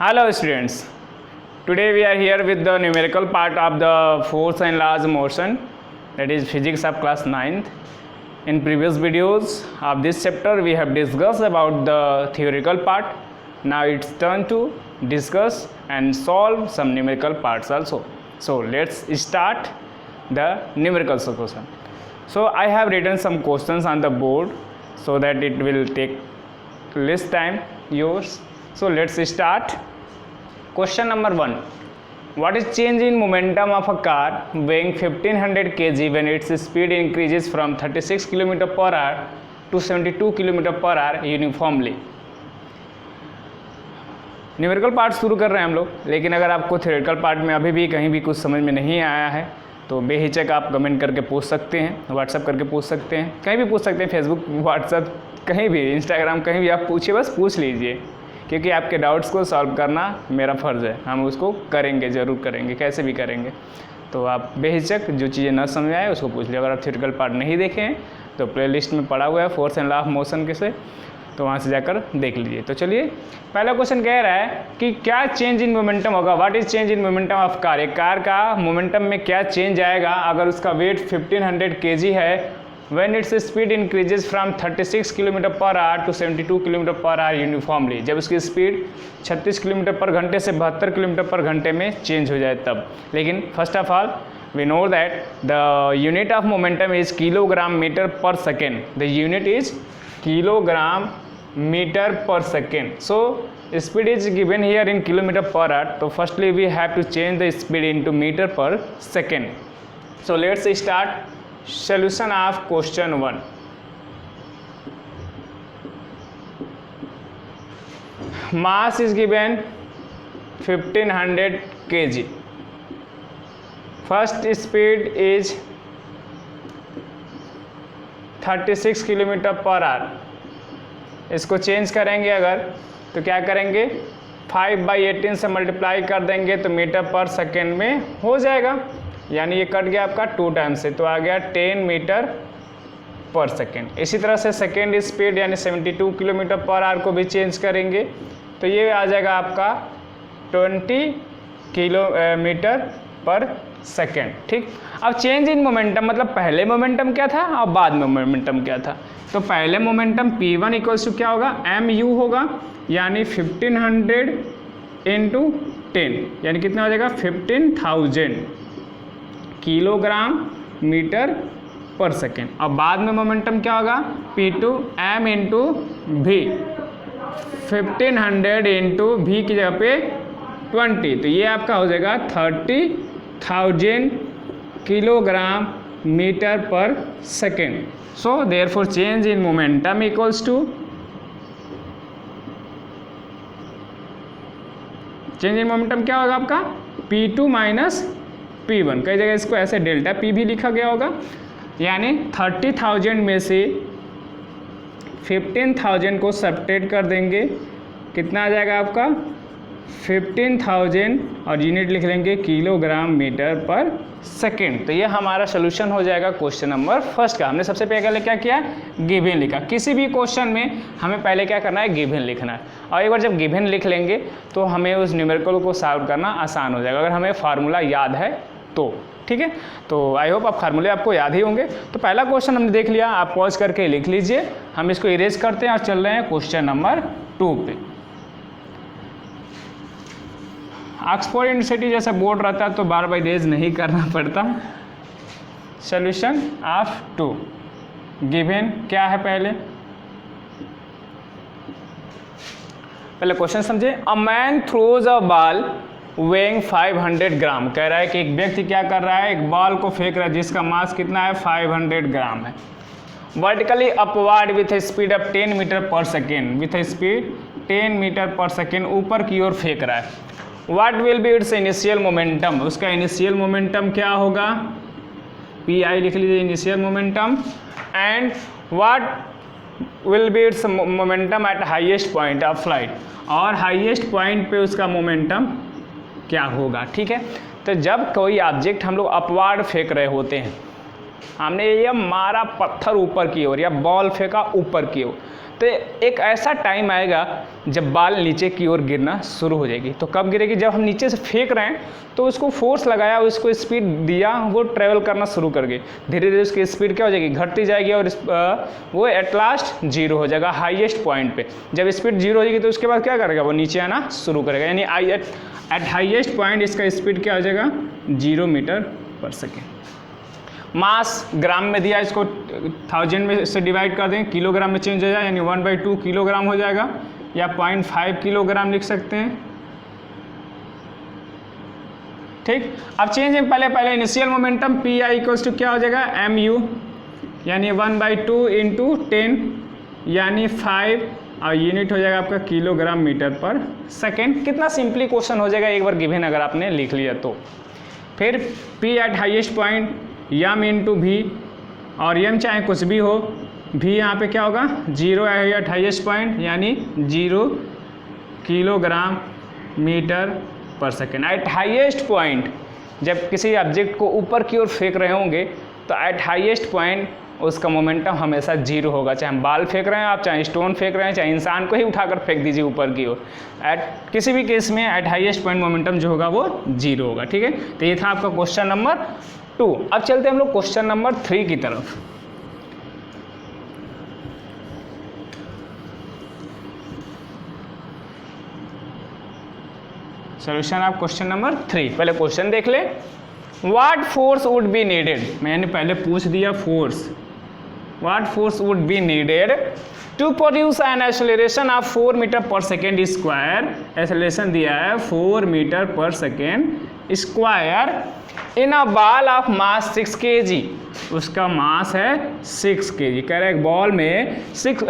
Hello students, today we are here with the numerical part of the force and laws of motion, that is physics of class 9th. In previous videos of this chapter we have discussed about the theoretical part. Now it's turn to discuss and solve some numerical parts also. So let's start the numerical solution. So I have written some questions on the board so that it will take less time yours. So let's start. Question number 1. What is change in momentum of a car weighing 1500 kg when its speed increases from 36 km per hour to 72 km per hour uniformly? Numerical part शुरू कर रहे हैं हम लोग, लेकिन अगर आपको theoretical part में अभी भी कहीं भी कुछ समझ में नहीं आया है तो बेहिचक आप कमेंट करके पूछ सकते हैं, व्हाट्सअप करके पूछ सकते हैं, कहीं भी पूछ सकते हैं, फेसबुक, व्हाट्सअप, कहीं भी, इंस्टाग्राम, कहीं भी आप पूछिए, बस पूछ लीजिए, क्योंकि आपके डाउट्स को सॉल्व करना मेरा फ़र्ज़ है। हम उसको करेंगे, ज़रूर करेंगे, कैसे भी करेंगे। तो आप बेहिचक जो चीज़ें न समझ आए उसको पूछ लीजिए। अगर आप थ्योरेटिकल पार्ट नहीं देखे हैं तो प्लेलिस्ट में पड़ा हुआ है force and law of motion के से, तो वहाँ से जाकर देख लीजिए। तो चलिए, पहला क्वेश्चन कह रहा है कि क्या चेंज इन मोमेंटम होगा। What is change in momentum of car. एक कार का मोमेंटम में क्या चेंज आएगा अगर उसका वेट 1500 kg है when its speed increases from 36 km per hour to 72 km per hour uniformly. जब उसकी स्पीड 36 km पर घंटे से 72 km पर घंटे में चेंज हो जाए तब। लेकिन first of all we know that the unit of momentum is kilogram meter per second. The unit is kilogram meter per second. So speed is given here in kilometer per hour. So firstly we have to change the speed into meter per second. So let's start solution of question 1. Mass is given 1500 kg. First speed is 36 km per hour. इसको change करेंगे अगर तो क्या करेंगे, 5/18 से multiply कर देंगे तो मीटर पर सेकेंड में हो जाएगा, यानी ये कट गया आपका 2 टाइम से, तो आ गया 10 मीटर पर सेकेंड। इसी तरह से सेकेंड स्पीड यानी 72 km पर आवर को भी चेंज करेंगे तो ये आ जाएगा आपका 20 किलोमीटर पर सेकेंड। ठीक, अब चेंज इन मोमेंटम मतलब पहले मोमेंटम क्या था और बाद में मोमेंटम क्या था। तो पहले मोमेंटम P1 इक्वल्स टू क्या होगा, mu होगा, यानी 1500 इंटू 10, यानी कितना हो जाएगा 15,000 किलोग्राम मीटर पर सेकेंड। और बाद में मोमेंटम क्या होगा, P2 m into v, 1500 into v की जगह पे 20, तो ये आपका हो जाएगा 30,000 kilogram metre per second. So therefore change in momentum equals to, change in momentum क्या होगा आपका P2 माइनस P1, कई जगह इसको ऐसे डेल्टा P भी लिखा गया होगा, यानी 30,000 में से 15,000 को सब्ट्रैक्ट कर देंगे, कितना आ जाएगा आपका 15,000 और यूनिट लिख लेंगे किलोग्राम मीटर पर सेकेंड। तो ये हमारा सोल्यूशन हो जाएगा क्वेश्चन नंबर फर्स्ट का। हमने सबसे पहले क्या किया, गिवन लिखा। किसी भी क्वेश्चन में हमें पहले क्या करना है, गिवन लिखना है, और एक बार जब गिवन लिख लेंगे तो हमें उस न्यूमेरिकल को सॉल्व करना आसान हो जाएगा, अगर हमें फार्मूला याद है तो। ठीक है, तो आई होप आप फार्मूले आपको याद ही होंगे। तो पहला क्वेश्चन हमने देख लिया, आप पॉज करके लिख लीजिए, हम इसको इरेज करते हैं और चल रहे हैं क्वेश्चन नंबर 2 पे। ऑक्सफोर्ड यूनिवर्सिटी जैसा बोर्ड रहता है तो बार बार इरेज नहीं करना पड़ता। सॉल्यूशन ऑफ 2, गिवन क्या है, पहले क्वेश्चन समझे। A man throws a ball weighing 500 ग्राम। कह रहा है कि एक व्यक्ति क्या कर रहा है, एक बॉल को फेंक रहा है जिसका मास कितना है, 500 ग्राम है, vertically upward with a speed of 10 metre per second, with a speed 10 metre per second ऊपर की ओर फेंक रहा है। What will be its initial momentum, उसका इनिशियल मोमेंटम क्या होगा, PI लिख लीजिए initial momentum, and what will be its momentum at highest point of flight, और हाईएस्ट पॉइंट पे उसका मोमेंटम क्या होगा। ठीक है, तो जब कोई ऑब्जेक्ट हम लोग अपवार्ड फेंक रहे होते हैं, हमने ये मारा पत्थर ऊपर की ओर या बॉल फेंका ऊपर की ओर, तो एक ऐसा टाइम आएगा जब बाल नीचे की ओर गिरना शुरू हो जाएगी। तो कब गिरेगी? जब हम नीचे से फेंक रहे हैं तो उसको फोर्स लगाया, उसको स्पीड दिया, वो ट्रेवल करना शुरू कर गई। धीरे धीरे उसकी स्पीड क्या हो जाएगी? घटती जाएगी और वो एट लास्ट जीरो हो जाएगा हाईएस्ट पॉइंट पे। जब स्पीड जीरो हो जाएगी तो उसके बाद क्या करेगा? वो नीचे आना शुरू करेगा, यानी एट हाईएस्ट पॉइंट इसका स्पीड क्या हो जाएगा? 0 मीटर पर सेकेंड। मास ग्राम में दिया, इसको 1000 में से डिवाइड कर दें, किलोग्राम में चेंज हो जाए, यानी 1/2 किलोग्राम हो जाएगा, या 0.5 किलोग्राम लिख सकते हैं। ठीक, अब चेंज में पहले initial momentum P I equals to क्या हो जाएगा? एम यू, यानी 1/2 इंटू 10 यानी 5, और यूनिट हो जाएगा आपका किलोग्राम मीटर पर सेकेंड। कितना सिंपली क्वेश्चन हो जाएगा एक बार गिवन अगर आपने लिख लिया तो। फिर P at highest point m into भी, और यम चाहे कुछ भी हो, भी यहाँ पे क्या होगा? 0 एट हाईएस्ट पॉइंट, यानी 0 kilogram metre per second. Eight highest point जब किसी ऑब्जेक्ट को ऊपर की ओर फेंक रहे होंगे तो एट हाईएस्ट पॉइंट उसका मोमेंटम हमेशा 0 होगा। चाहे हम बाल फेंक रहे हैं आप, चाहे स्टोन फेंक रहे हैं, चाहे इंसान को ही उठाकर फेंक दीजिए ऊपर की ओर, एट किसी भी केस में एट हाईएस्ट पॉइंट मोमेंटम जो होगा वो 0 होगा। ठीक है, तो ये था आपका क्वेश्चन नंबर 2। अब चलते हैं हम लोग क्वेश्चन नंबर 3 की तरफ। सॉल्यूशन आप क्वेश्चन नंबर 3। पहले क्वेश्चन देख ले। What force would be needed, मैंने पहले पूछ दिया force. What force would be needed to produce an acceleration of 4 metre per second square. Acceleration दिया है 4 metre per second square in a ball of mass 6 kg। उसका मास है 6 kg। कह रहा है एक बॉल में 6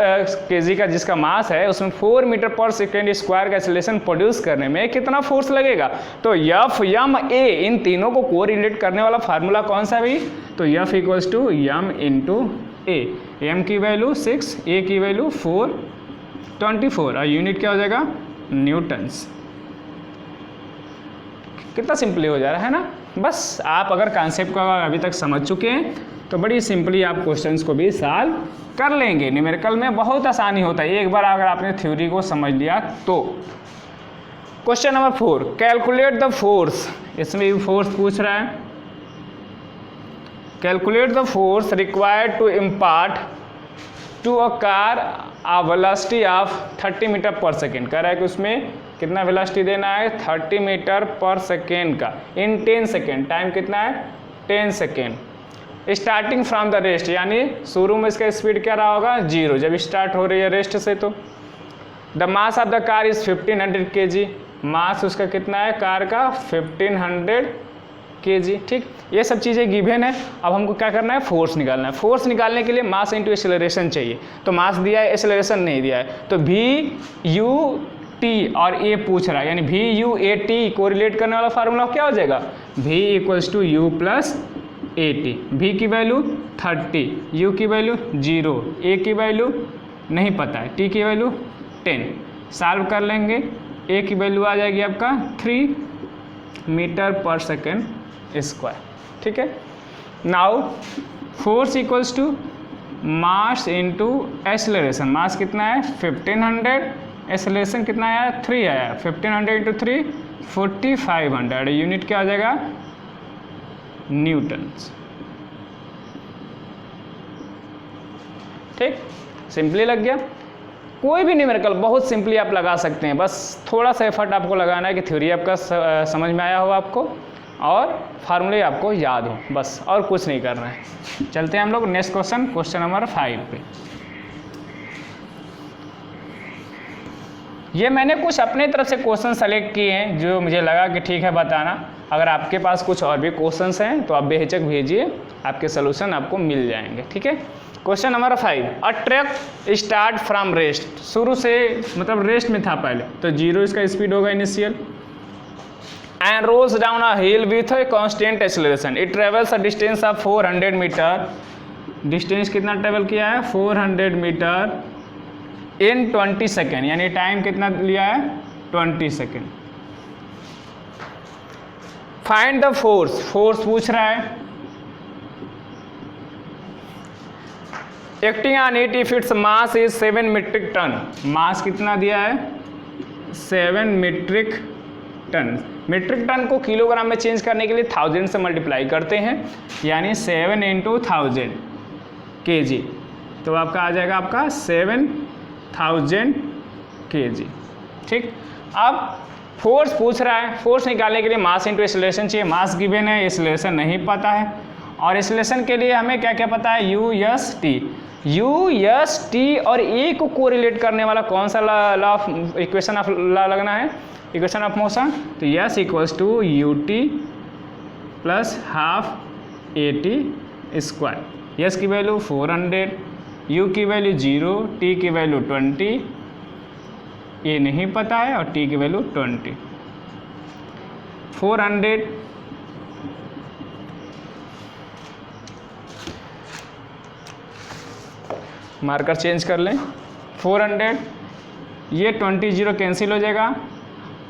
kg का जिसका मास है उसमें 4 मीटर पर सेकेंड स्क्वायर का एक्सेलरेशन प्रोड्यूस करने में कितना फोर्स लगेगा? तो एफ एम ए, इन तीनों को कोरिलेट करने वाला फार्मूला कौन सा भी? तो F equals to M into A. M की वैल्यू 6, ए की वैल्यू 4/24, और यूनिट क्या हो जाएगा? न्यूटन्स। कितना सिंपली हो जा रहा है ना। बस आप अगर कॉन्सेप्ट को अभी तक समझ चुके हैं तो बड़ी सिंपली आप क्वेश्चंस को भी सॉल्व कर लेंगे। न्यूमेरिकल में बहुत आसानी होता है एक बार अगर आपने थ्योरी को समझ लिया तो। Question number 4, calculate the force. इसमें भी फोर्स पूछ रहा है। Calculate the force required to impart to a car a velocity of 30 metre per second. कह रहा है कि उसमें कितना वेलोसिटी देना है? 30 मीटर पर सेकेंड का इन 10 सेकेंड। टाइम कितना है? 10 second. Starting from the rest, यानी शुरू में इसका स्पीड क्या रहा होगा? 0, जब स्टार्ट हो रही है रेस्ट से। तो the mass of the car is 1500 kg। मास उसका कितना है कार का? 1500 kg। ठीक, ये सब चीज़ें गिवन है। अब हमको क्या करना है? फोर्स निकालना है। फोर्स निकालने के लिए मास इंटू एक्सेलरेशन चाहिए। तो मास दिया है, एक्सेलरेशन नहीं दिया है, तो भी यू टी और ए पूछ रहा है, यानी भी यू ए टी को रिलेट करने वाला फार्मूला क्या हो जाएगा? V equals to u plus a t. V की वैल्यू 30, यू की वैल्यू 0, ए की वैल्यू नहीं पता है, टी की वैल्यू 10। सॉल्व कर लेंगे, ए की वैल्यू आ जाएगी आपका 3 मीटर पर सेकेंड स्क्वायर। ठीक है, now force equals to mass into acceleration. Mass कितना है? 1500, एक्सेलरेशन कितना आया? 3 आया। 1500 इंटू 3 4500, यूनिट क्या आ जाएगा? न्यूटन्स। ठीक, सिंपली लग गया। कोई भी न्यूमेरिकल बहुत सिंपली आप लगा सकते हैं, बस थोड़ा सा एफर्ट आपको लगाना है कि थ्योरी आपका समझ में आया हो आपको और फार्मूले आपको याद हो, बस और कुछ नहीं करना है। चलते हैं हम लोग नेक्स्ट क्वेश्चन, क्वेश्चन नंबर 5 पे। ये मैंने कुछ अपने तरफ से क्वेश्चन सेलेक्ट किए हैं जो मुझे लगा कि ठीक है बताना। अगर आपके पास कुछ और भी क्वेश्चंस हैं तो आप बेहिचक भेजिए, आपके सोल्यूशन आपको मिल जाएंगे। ठीक है, question number 5, a truck start from rest. शुरू से मतलब रेस्ट में था पहले, तो 0 इसका स्पीड होगा initial, and rolls down a hill with a constant acceleration. It travels a distance of 400 metre. Distance कितना ट्रेवल किया है? 400 मीटर इन 20 सेकेंड, यानी टाइम कितना लिया है? 20 second. Find the force. Force पूछ रहा है। Acting on it if its mass is 7 metric ton. Mass कितना दिया है? 7 मीट्रिक टन। मीट्रिक टन को किलोग्राम में चेंज करने के लिए 1000 से मल्टीप्लाई करते हैं, यानी 7 × 1000 kg। तो आपका आ जाएगा आपका 7000 kg। ठीक, अब फोर्स पूछ रहा है, फोर्स निकालने के लिए मास इंटू एक्सेलरेशन चाहिए। मास गिवन है, एक्सेलरेशन नहीं पता है, और एक्सेलरेशन के लिए हमें क्या क्या पता है? यू एस टी और ए को कोरिलेट करने वाला कौन सा law of equation of law लगना है? Equation of motion. तो s equals to u t plus half a t square. S की वैल्यू 400, यू की वैल्यू 0, टी की वैल्यू 20, ए नहीं पता है, और टी की वैल्यू 20। 400 मार्कर चेंज कर लें। 400, ये 20 0 कैंसिल हो जाएगा,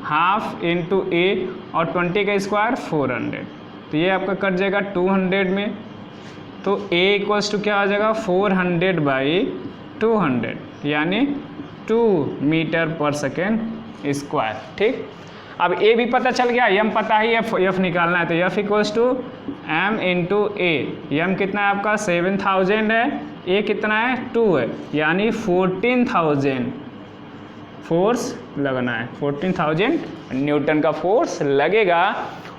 हाफ इंटू ए और 20 का स्क्वायर 400, तो ये आपका कट जाएगा 200 में। तो a इक्वल्स टू क्या आ जाएगा? 400/200, यानी 2 मीटर पर सेकेंड स्क्वायर। ठीक, अब a भी पता चल गया, m पता ही, f निकालना है। तो f equals to m into a. m कितना है आपका? 7000 है, a कितना है? 2 है, यानी 14000 फोर्स लगना है। 14000 न्यूटन का फोर्स लगेगा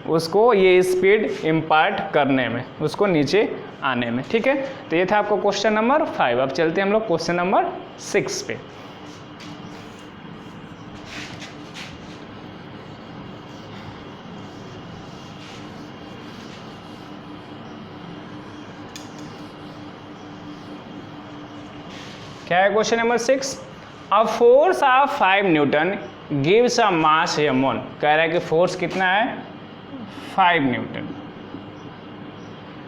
उसको ये स्पीड इम्पार्ट करने में, उसको नीचे आने में। ठीक है, तो ये था आपको क्वेश्चन नंबर 5। अब चलते हैं हम लोग क्वेश्चन नंबर 6 पे। क्या है question number 6? A force of 5 Newton gives a mass m1। कह रहा है कि फोर्स कितना है? 5 Newton.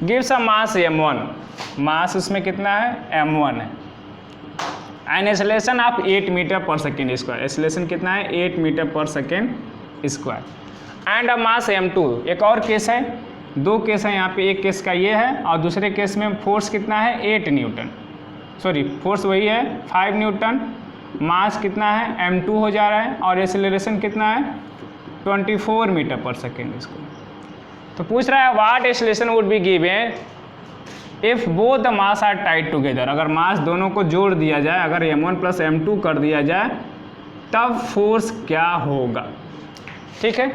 Gives a mass m1, मास उसमें कितना है? m1 है। And acceleration of 8 metre per second square. Acceleration कितना है? 8 metre per second square. And a mass m2। एक और केस है, 2 केस है यहाँ पे, एक केस का ये है और दूसरे केस में फोर्स कितना है? 8 न्यूटन। सॉरी, फोर्स वही है 5 न्यूटन, मास कितना है? m2 हो जा रहा है, और एक्सेलरेशन कितना है? 24 मीटर पर सेकेंड स्क्वायर। तो पूछ रहा है what acceleration would be given if both the mass are tied together. अगर मास दोनों को जोड़ दिया जाए, अगर m1 प्लस m2 कर दिया जाए, तब फोर्स क्या होगा? ठीक है,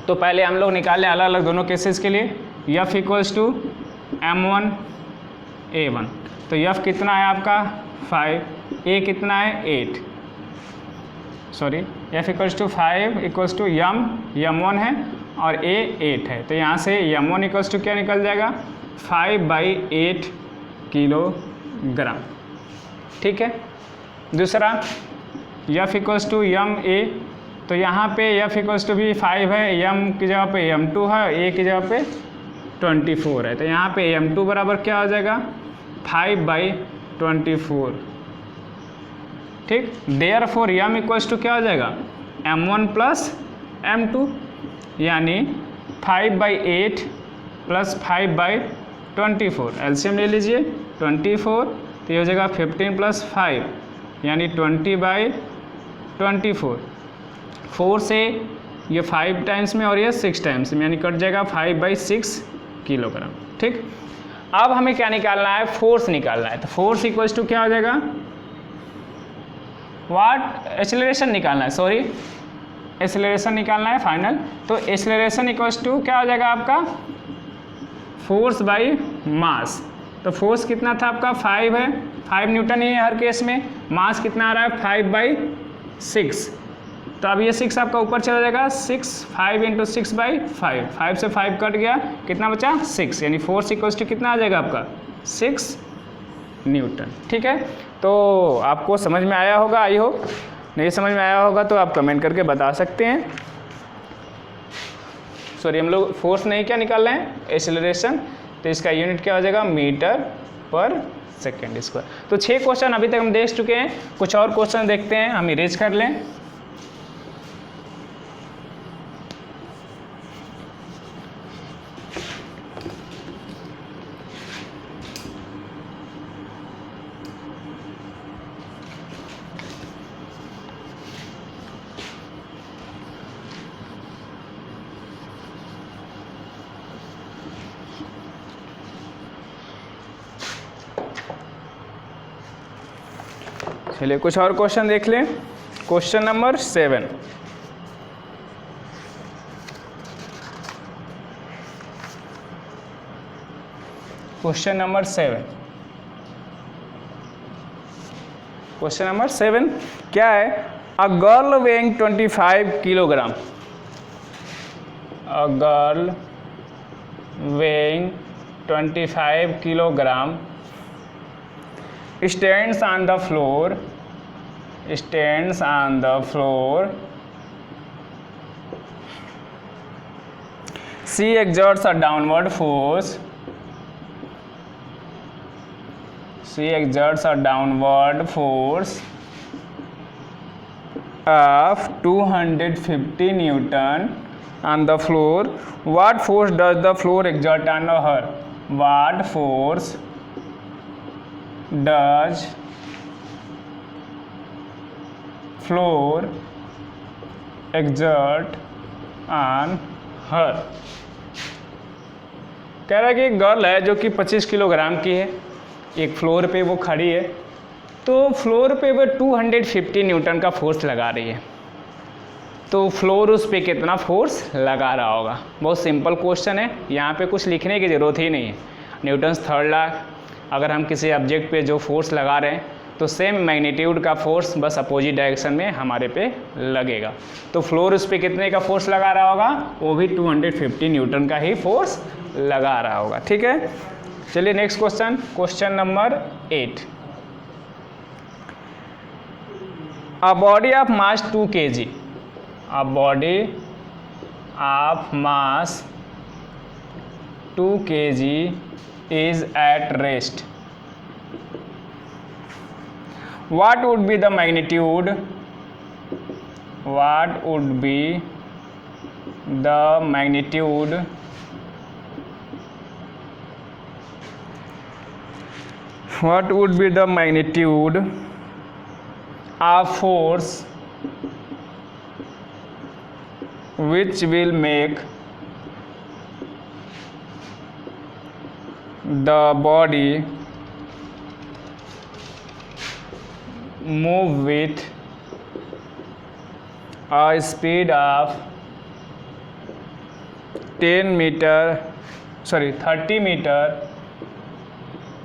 तो पहले हम लोग निकाल लें अलग अलग दोनों केसेस के लिए। F equals to m1 a1। तो F कितना है आपका? 5, A कितना है? 8। Sorry, F equals to 5 equals to m1 है और A 8 है। तो यहाँ से m1 इक्वल्स टू क्या निकल जाएगा? 5/8 किलोग्राम। ठीक है, दूसरा F इक्वल्स टू ma। तो यहाँ पे F इक्वल्स टू भी 5 है, m की जगह पे m2 है, A की जगह पे 24 है। तो यहाँ पे m2 बराबर क्या हो जाएगा? 5/24। ठीक, देयरफॉर m इक्वल्स टू क्या हो जाएगा? m1 प्लस m2, यानी 5/8 प्लस 5/24। एलसीएम ले लीजिए, 24, तो ये हो जाएगा 15 प्लस 5, यानी 20/24। 4 से ये 5 टाइम्स में और ये 6 टाइम्स में, यानी कट जाएगा 5/6 किलोग्राम। ठीक, अब हमें क्या निकालना है? फोर्स निकालना है। तो फोर्स इक्वल्स टू क्या हो जाएगा? व्हाट? एक्सेलरेशन निकालना है, सॉरी, एक्सेलरेशन निकालना है फाइनल। तो एक्सेलरेशन इक्वल्स टू क्या हो जाएगा आपका? Force by mass. तो फोर्स कितना था आपका? 5 है, 5 न्यूटन ही है हर केस में। मास कितना आ रहा है? 5/6। तो अब ये 6 आपका ऊपर चला जाएगा, 5 × 6/5। 5 से 5 कट गया, कितना बचा? 6, यानी फोर्स इक्वल्स टू कितना आ जाएगा आपका? 6 न्यूटन। ठीक है, तो आपको समझ में आया होगा, आई होप। नहीं समझ में आया होगा तो आप कमेंट करके बता सकते हैं। सॉरी, हम लोग फोर्स नहीं क्या निकाल रहे हैं? एक्सेलरेशन। तो इसका यूनिट क्या हो जाएगा? Metre per second square. तो 6 क्वेश्चन अभी तक हम देख चुके हैं। कुछ और क्वेश्चन देखते हैं, हम इरेज कर लें। चलिए कुछ और क्वेश्चन देख लें। Question number 7। Question number 7। Question number 7 क्या है? A girl weighing 25 kilogram, a girl weighing 25 kilogram stands on the floor, stands on the floor. She exerts a downward force, she exerts a downward force of 250 Newton on the floor. What force does the floor exert on her? What force does floor exert on her? कह रहा है कि एक girl है जो कि 25 kilogram की है, एक फ्लोर पे वो खड़ी है, तो फ्लोर पे वो 250 न्यूटन का फोर्स लगा रही है। तो फ्लोर उस पे कितना फोर्स लगा रहा होगा? बहुत सिंपल क्वेश्चन है, यहाँ पे कुछ लिखने की ज़रूरत ही नहीं है। न्यूटन्स थर्ड लॉ, अगर हम किसी ऑब्जेक्ट पे जो फोर्स लगा रहे हैं तो सेम मैग्नीट्यूड का फोर्स बस अपोजिट डायरेक्शन में हमारे पे लगेगा। तो फ्लोर उस पे कितने का फोर्स लगा रहा होगा? वो भी 250 न्यूटन का ही फोर्स लगा रहा होगा। ठीक है, चलिए next question, question number 8। A body of mass 2 kg, a body of mass 2 kg is at rest. What would be the magnitude? What would be the magnitude what would be the magnitude of force which will make the body move with a speed of 30 meter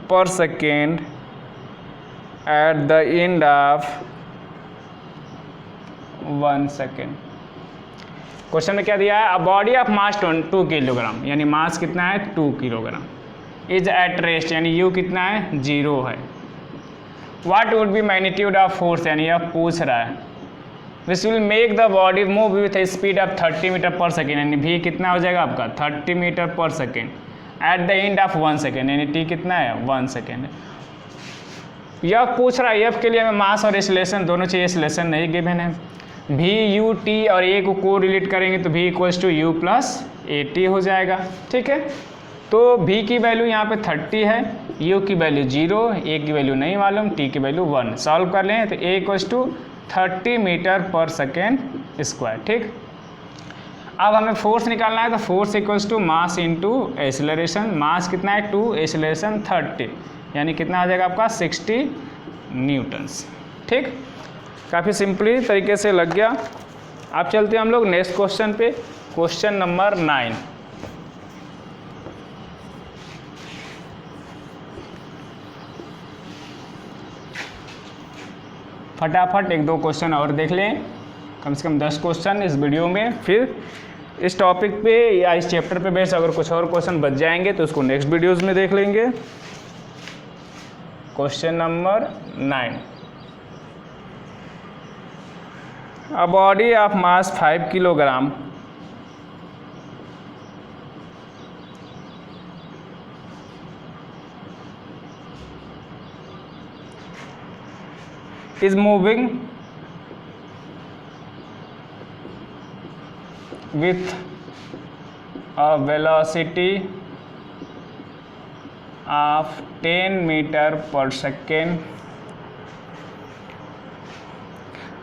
per second at the end of 1 second? Question में क्या दिया है? A body of mass 2 kilogram, यानी mass कितना है? 2 kilogram, is at rest, यानी u कितना है? 0 है। What would be magnitude of force, यानी यह पूछ रहा है which will make the body move with a speed of 30 metre per second, यानी भी कितना हो जाएगा आपका? 30 metre per second at the end of 1 second, यानी टी कितना है? 1 सेकेंड। यह पूछ रहा है एफ के लिए हमें मास और एक्सेलरेशन दोनों चाहिए, एक्सेलरेशन नहीं गिवन है। भी यू टी और ए को रिलेट करेंगे तो v equals to u plus a t हो जाएगा। ठीक है, तो भी की वैल्यू यहाँ पे 30 है, यू की वैल्यू 0, ए की वैल्यू नहीं मालूम, टी की वैल्यू 1। सॉल्व कर लें तो a equals to 30 metre per second square. ठीक, अब हमें फोर्स निकालना है तो force equals to mass into acceleration. Mass कितना है? 2, एक्सेलरेशन 30, यानी कितना आ जाएगा आपका? 60 न्यूटन्स। ठीक, काफ़ी सिंपली तरीके से लग गया। अब चलते हैं हम लोग नेक्स्ट क्वेश्चन पे, क्वेश्चन नंबर 9। फटाफट 1-2 क्वेश्चन और देख लें, कम से कम 10 क्वेश्चन इस वीडियो में। फिर इस टॉपिक पे या इस चैप्टर पे बेस अगर कुछ और क्वेश्चन बच जाएंगे तो उसको नेक्स्ट वीडियोज़ में देख लेंगे। Question number 9। A body of mass 5 kilogram is moving with a velocity of 10 meter per second.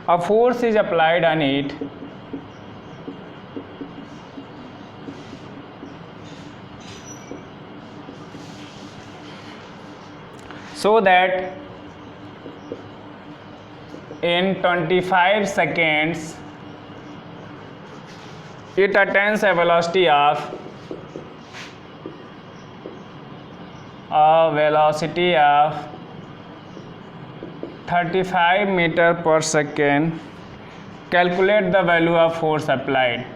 A force is applied on it so that in 25 seconds it attains a velocity of 35 meter per second. Calculate the value of force applied.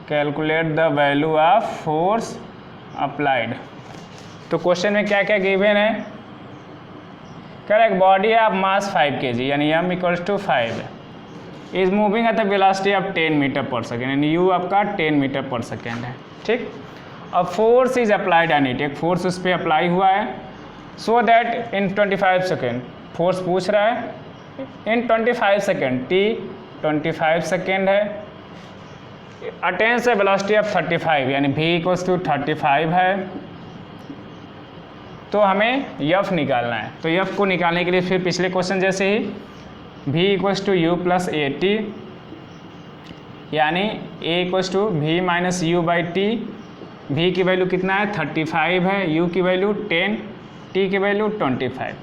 Calculate the value of force applied. तो question में क्या क्या given है? Correct, body of mass 5 kg यानी m equals to 5 is moving at the velocity of 10 metre per second यानी u आपका 10 metre per second है, ठीक। अब force is applied on it, एक फोर्स उस पर अप्लाई हुआ है, so that in 25 second, force पूछ रहा है इन 25 सेकेंड, t 25 सेकेंड है, अटेन्स है वेलोसिटी ऑफ 35 यानी v इक्वल्स टू 35 है। तो हमें यफ निकालना है, तो यफ को निकालने के लिए फिर पिछले क्वेश्चन जैसे ही v equals to u plus a t यानी a equals to v minus u by t. v की वैल्यू कितना है 35 है, u की वैल्यू 10, t की वैल्यू 25,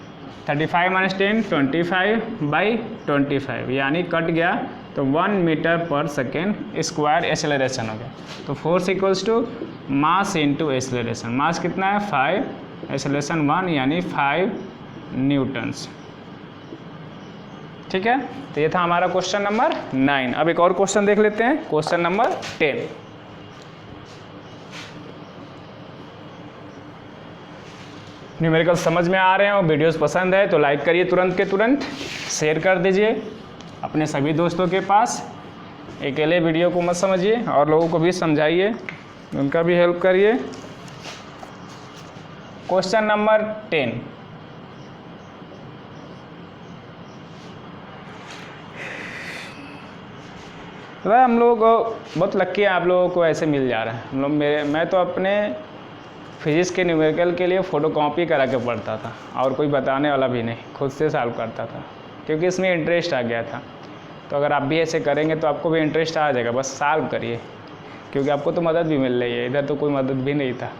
35 माइनस 10 25 बाई 25 यानी कट गया तो 1 metre per second square acceleration हो गया। तो force equals to mass into acceleration, mass कितना है 5, एक्सेलरेशन 1 यानी 5 न्यूटन्स, ठीक है। तो ये था हमारा क्वेश्चन नंबर 9। अब एक और क्वेश्चन देख लेते हैं, क्वेश्चन नंबर 10। न्यूमेरिकल समझ में आ रहे हैं और वीडियोस पसंद है तो लाइक करिए तुरंत के तुरंत, शेयर कर दीजिए अपने सभी दोस्तों के पास। अकेले वीडियो को मत समझिए और लोगों को भी समझाइए, उनका भी हेल्प करिए। क्वेश्चन नंबर 10, वह हम लोग बहुत लक्की है, आप लोगों को ऐसे मिल जा रहा है। हम लोग मैं तो अपने फिजिक्स के न्यूमेरिकल के लिए फ़ोटो कॉपी करा के पढ़ता था और कोई बताने वाला भी नहीं, खुद से सॉल्व करता था क्योंकि इसमें इंटरेस्ट आ गया था। तो अगर आप भी ऐसे करेंगे तो आपको भी इंटरेस्ट आ जाएगा, बस सॉल्व करिए क्योंकि आपको तो मदद भी मिल रही है, इधर तो कोई मदद भी नहीं था।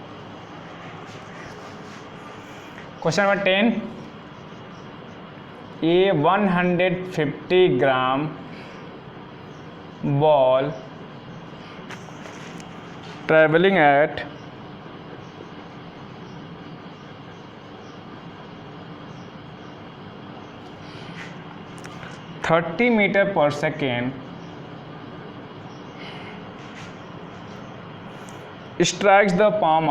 Question number 10, A 150 gram ball travelling eight 30 meter per second strikes the palm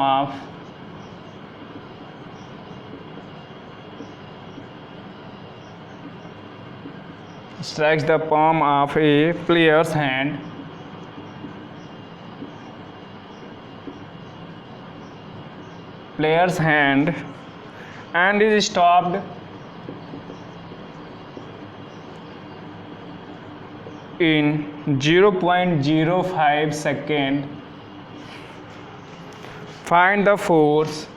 of a player's hand and is stopped in 0.05 second. Find the force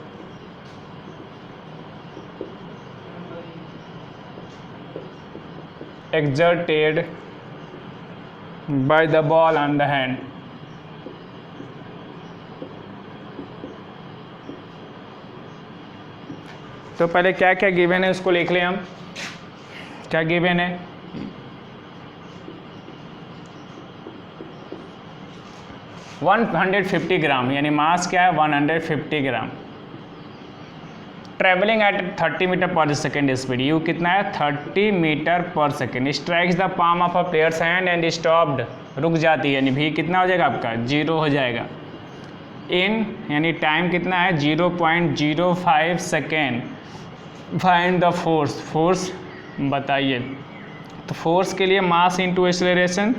exerted by the ball on the hand. तो पहले क्या क्या given है उसको लिख लें हम। क्या गिवन है? वन 150 ग्राम यानी मास क्या है 150 ग्राम। Travelling at 30 metre per second speed, you कितना है 30 metre per second. Strikes the palm of a players hand and stopped, रुक जाती है यानी भी कितना हो जाएगा आपका 0 हो जाएगा। इन यानी टाइम कितना है 0.05 second. Find the force, force बताइए। तो फोर्स के लिए मास इंटू एक्सेलरेशन,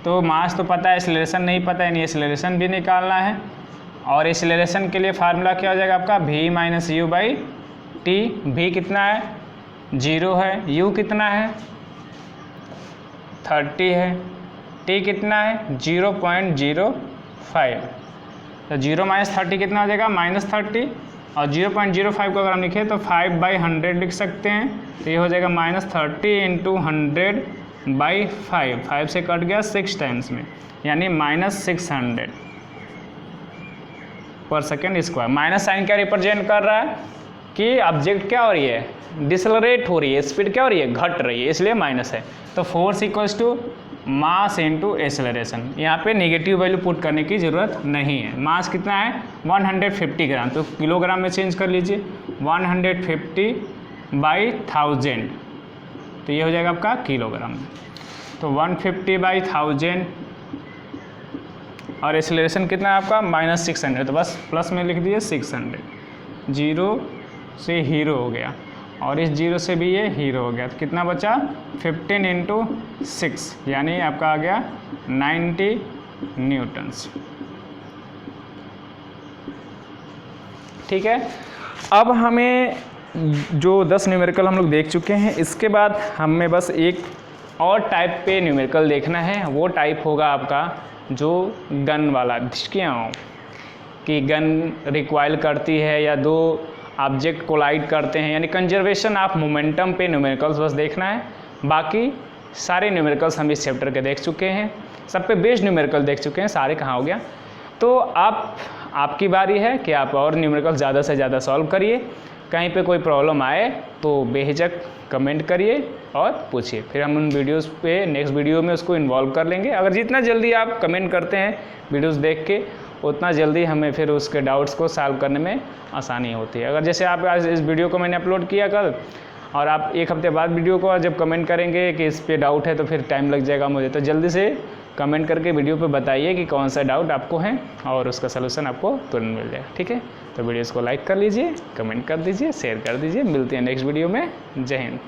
तो मास तो पता है, एक्सेलरेशन नहीं पता है, यानी एक्सेलरेशन भी निकालना है। और एक्सेलरेशन के लिए फार्मूला क्या हो जाएगा आपका v minus u by t. v कितना है 0 है, u कितना है 30 है, t कितना है 0.05। तो 0 माइनस 30 कितना हो जाएगा -30, और 0.05 को अगर हम लिखें तो 5/100 लिख सकते हैं। तो ये हो जाएगा -30 इंटू 100 बाई 5 से कट गया 6 टाइम्स में यानी -600 पर सेकेंड स्क्वायर। माइनस साइन क्या रिप्रेजेंट कर रहा है कि ऑब्जेक्ट क्या हो रही है, डिसलरेट हो रही है, स्पीड क्या हो रही है, घट रही है, इसलिए माइनस है। तो force equals to mass into acceleration. यहाँ पे नेगेटिव वैल्यू पुट करने की ज़रूरत नहीं है। मास कितना है 150 ग्राम, तो किलोग्राम में चेंज कर लीजिए 150/1000, तो ये हो जाएगा आपका किलोग्राम। तो 150/1000 और एक्सेलरेशन कितना है आपका -600, तो बस प्लस में लिख दिए 600। जीरो से हीरो हो गया और इस जीरो से भी ये हीरो हो गया, तो कितना बचा 15 × 6 यानी आपका आ गया 90 न्यूटन्स। ठीक है, अब हमें जो 10 न्यूमेरिकल हम लोग देख चुके हैं, इसके बाद हमें बस एक और टाइप पे न्यूमेरिकल देखना है। वो टाइप होगा आपका जो गन वाला, क्यों कि गन रिक्वाइल करती है या दो ऑब्जेक्ट कोलाइड करते हैं, यानी कंजर्वेशन ऑफ मोमेंटम पे न्यूमेरिकल्स बस देखना है। बाकी सारे न्यूमेरिकल्स हम इस चैप्टर के देख चुके हैं, सब पे बेस्ड न्यूमेरिकल देख चुके हैं, सारे कहाँ हो गया। तो आपकी बारी है कि आप और न्यूमेरिकल ज़्यादा से ज़्यादा सॉल्व करिए। कहीं पे कोई प्रॉब्लम आए तो बेहिचक कमेंट करिए और पूछिए, फिर हम उन वीडियोस पे नेक्स्ट वीडियो में उसको इन्वॉल्व कर लेंगे। अगर जितना जल्दी आप कमेंट करते हैं वीडियोस देख के, उतना जल्दी हमें फिर उसके डाउट्स को सॉल्व करने में आसानी होती है। अगर जैसे आप आज इस वीडियो को मैंने अपलोड किया कल, और आप एक हफ्ते बाद वीडियो को जब कमेंट करेंगे कि इस पे डाउट है, तो फिर टाइम लग जाएगा मुझे। तो जल्दी से कमेंट करके वीडियो पे बताइए कि कौन सा डाउट आपको है और उसका सलूशन आपको तुरंत मिल जाए। ठीक है, तो वीडियोस को लाइक कर लीजिए, कमेंट कर दीजिए, शेयर कर दीजिए। मिलते हैं नेक्स्ट वीडियो में। जय हिंद।